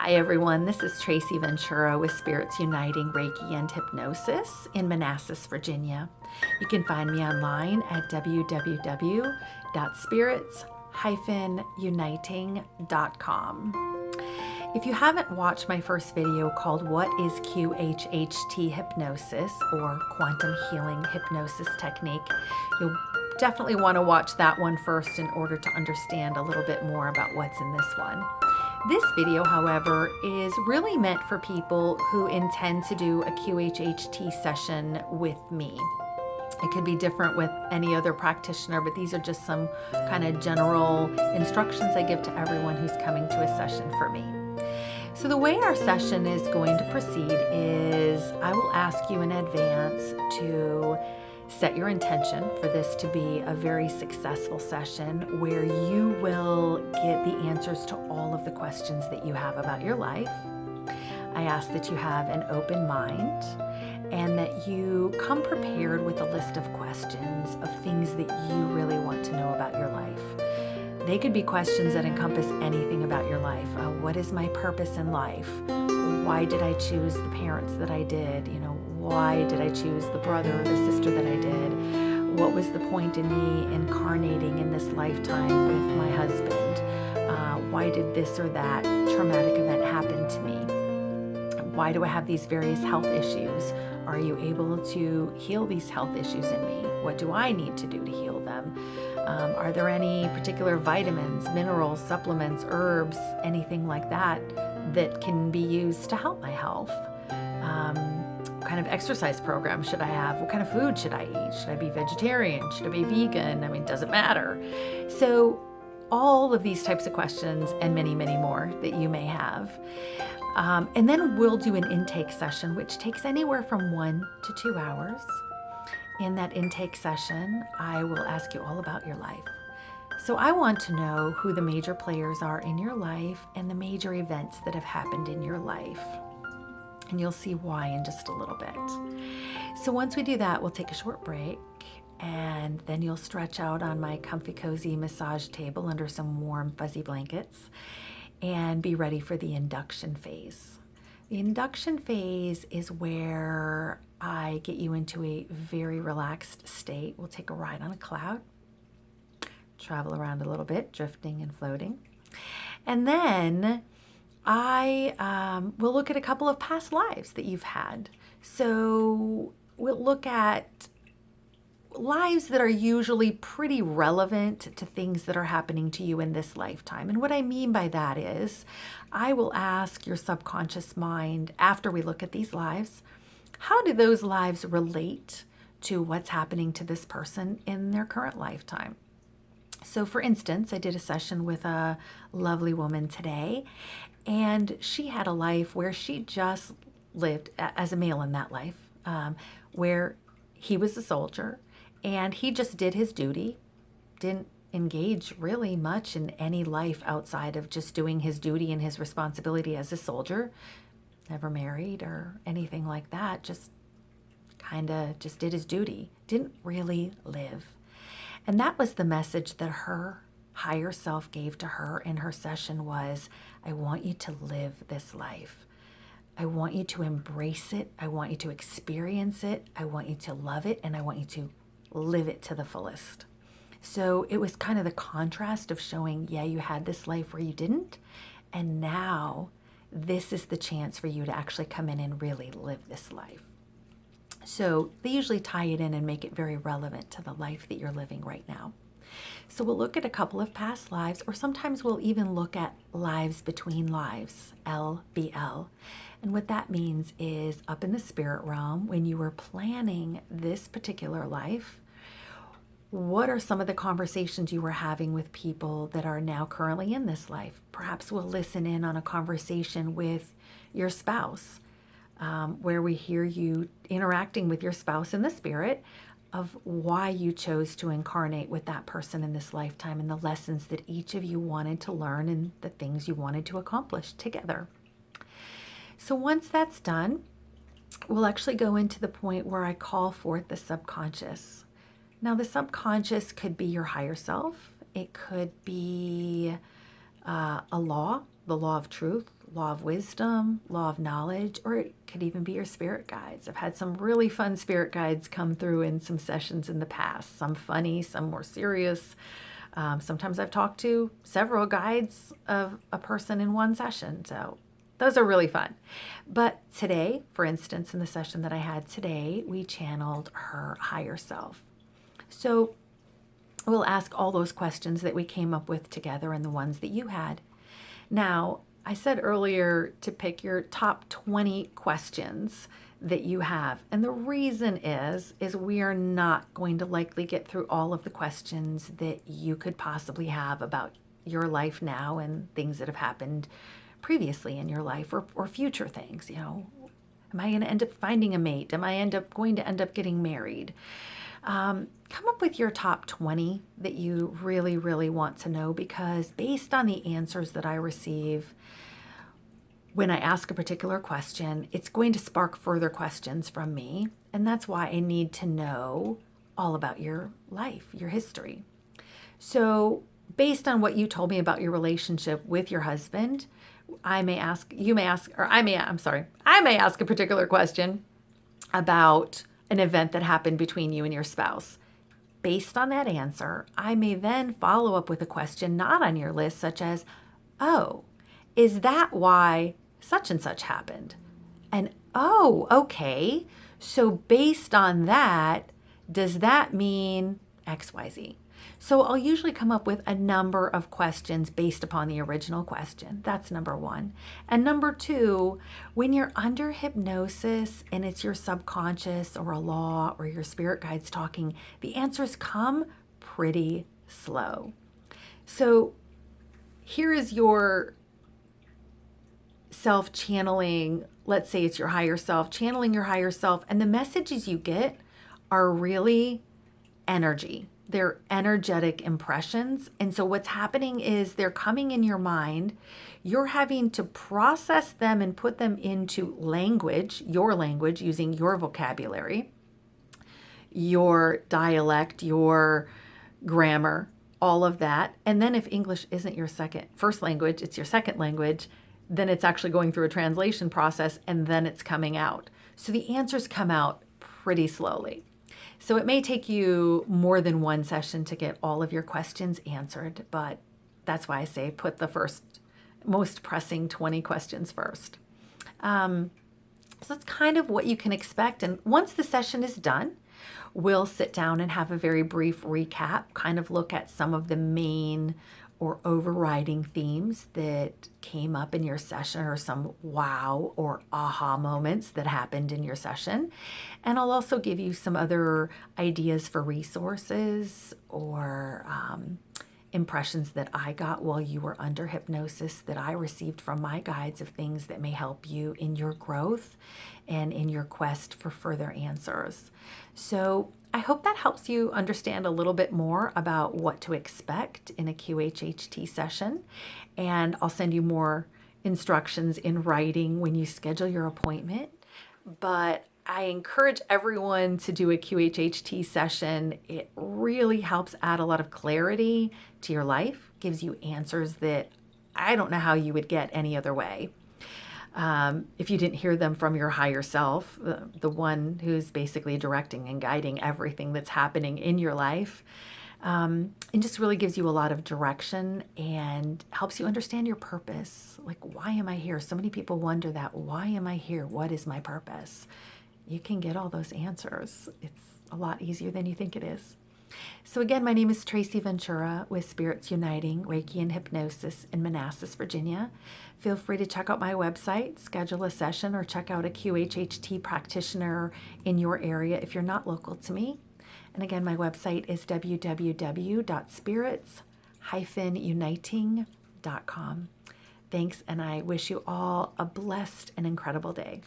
Hi everyone, this is Tracy Ventura with Spirits Uniting Reiki and Hypnosis in Manassas, Virginia. You can find me online at www.spirits-uniting.com. If you haven't watched my first video called What is QHHT Hypnosis or Quantum Healing Hypnosis Technique, you'll definitely want to watch that one first in order to understand a little bit more about what's in this one. This video, however, is really meant for people who intend to do a QHHT session with me. It could be different with any other practitioner, but these are just some kind of general instructions I give to everyone who's coming to a session for me. So the way our session is going to proceed is I will ask you in advance to set your intention for this to be a very successful session where you will get the answers to all of the questions that you have about your life. I ask that you have an open mind and that you come prepared with a list of questions of things that you really want to know about your life. They could be questions that encompass anything about your life. What is my purpose in life? Why did I choose the parents that I did? Why did I choose the brother or the sister that I did? What was the point in me incarnating in this lifetime with my husband? Why did this or that traumatic event happen to me? Why do I have these various health issues? Are you able to heal these health issues in me? What do I need to do to heal them? Are there any particular vitamins, minerals, supplements, herbs, anything like that that can be used to help my health? What kind of exercise program should I have? What kind of food should I eat? Should I be vegetarian? Should I be vegan? Does it matter? So all of these types of questions and many, many more that you may have. And then we'll do an intake session, which takes anywhere from 1 to 2 hours. In that intake session, I will ask you all about your life. So I want to know who the major players are in your life and the major events that have happened in your life. And you'll see why in just a little bit. So once we do that, we'll take a short break, and then you'll stretch out on my comfy, cozy massage table under some warm, fuzzy blankets and be ready for the induction phase. The induction phase is where I get you into a very relaxed state. We'll take a ride on a cloud, travel around a little bit, drifting and floating. And then I will look at a couple of past lives that you've had. So we'll look at lives that are usually pretty relevant to things that are happening to you in this lifetime. And what I mean by that is I will ask your subconscious mind after we look at these lives, how do those lives relate to what's happening to this person in their current lifetime? So for instance, I did a session with a lovely woman today, and she had a life where she just lived as a male in that life, where he was a soldier and he just did his duty, didn't engage really much in any life outside of just doing his duty and his responsibility as a soldier, never married or anything like that, just did his duty, didn't really live. And that was the message that her higher self gave to her in her session was, I want you to live this life. I want you to embrace it. I want you to experience it. I want you to love it. And I want you to live it to the fullest. So it was kind of the contrast of showing, yeah, you had this life where you didn't. And now this is the chance for you to actually come in and really live this life. So they usually tie it in and make it very relevant to the life that you're living right now. So we'll look at a couple of past lives, or sometimes we'll even look at lives between lives, LBL. And what that means is up in the spirit realm, when you were planning this particular life, what are some of the conversations you were having with people that are now currently in this life? Perhaps we'll listen in on a conversation with your spouse, where we hear you interacting with your spouse in the spirit of why you chose to incarnate with that person in this lifetime and the lessons that each of you wanted to learn and the things you wanted to accomplish together. So once that's done, we'll actually go into the point where I call forth the subconscious. Now, the subconscious could be your higher self. It could be the law of truth, law of wisdom, law of knowledge, or it could even be your spirit guides. I've had some really fun spirit guides come through in some sessions in the past, some funny, some more serious. Sometimes I've talked to several guides of a person in one session, so those are really fun. But today, for instance, in the session that I had today, we channeled her higher self. So we'll ask all those questions that we came up with together and the ones that you had. Now, I said earlier to pick your top 20 questions that you have. And the reason is we are not going to likely get through all of the questions that you could possibly have about your life now and things that have happened previously in your life or future things. You know, am I going to end up finding a mate? Am I going to end up getting married? Come up with your top 20 that you really, really want to know, because based on the answers that I receive when I ask a particular question, it's going to spark further questions from me. And that's why I need to know all about your life, your history. So based on what you told me about your relationship with your husband, I may ask a particular question about an event that happened between you and your spouse. Based on that answer, I may then follow up with a question not on your list, such as, oh, is that why such and such happened? And, oh, okay, so based on that, does that mean XYZ? So I'll usually come up with a number of questions based upon the original question. That's number one. And number two, when you're under hypnosis and it's your subconscious or a law or your spirit guides talking, the answers come pretty slow. So here is your self channeling. Let's say it's your higher self, channeling your higher self. And the messages you get are really energy. They're energetic impressions. And so what's happening is they're coming in your mind. You're having to process them and put them into language, your language, using your vocabulary, your dialect, your grammar, all of that. And then if English isn't your first language, it's your second language, then it's actually going through a translation process and then it's coming out. So the answers come out pretty slowly. So it may take you more than one session to get all of your questions answered, but that's why I say put the most pressing 20 questions first. So that's kind of what you can expect. And once the session is done, we'll sit down and have a very brief recap, kind of look at some of the main or overriding themes that came up in your session, or some wow or aha moments that happened in your session. And I'll also give you some other ideas for resources or impressions that I got while you were under hypnosis that I received from my guides of things that may help you in your growth and in your quest for further answers. So I hope that helps you understand a little bit more about what to expect in a QHHT session. And I'll send you more instructions in writing when you schedule your appointment. But I encourage everyone to do a QHHT session. It really helps add a lot of clarity to your life, gives you answers that I don't know how you would get any other way. If you didn't hear them from your higher self, the one who's basically directing and guiding everything that's happening in your life, and just really gives you a lot of direction and helps you understand your purpose. Like, why am I here? So many people wonder that. Why am I here? What is my purpose? You can get all those answers. It's a lot easier than you think it is. So again, my name is Tracy Ventura with Spirits Uniting, Reiki and Hypnosis in Manassas, Virginia. Feel free to check out my website, schedule a session, or check out a QHHT practitioner in your area if you're not local to me. And again, my website is www.spirits-uniting.com. Thanks, and I wish you all a blessed and incredible day.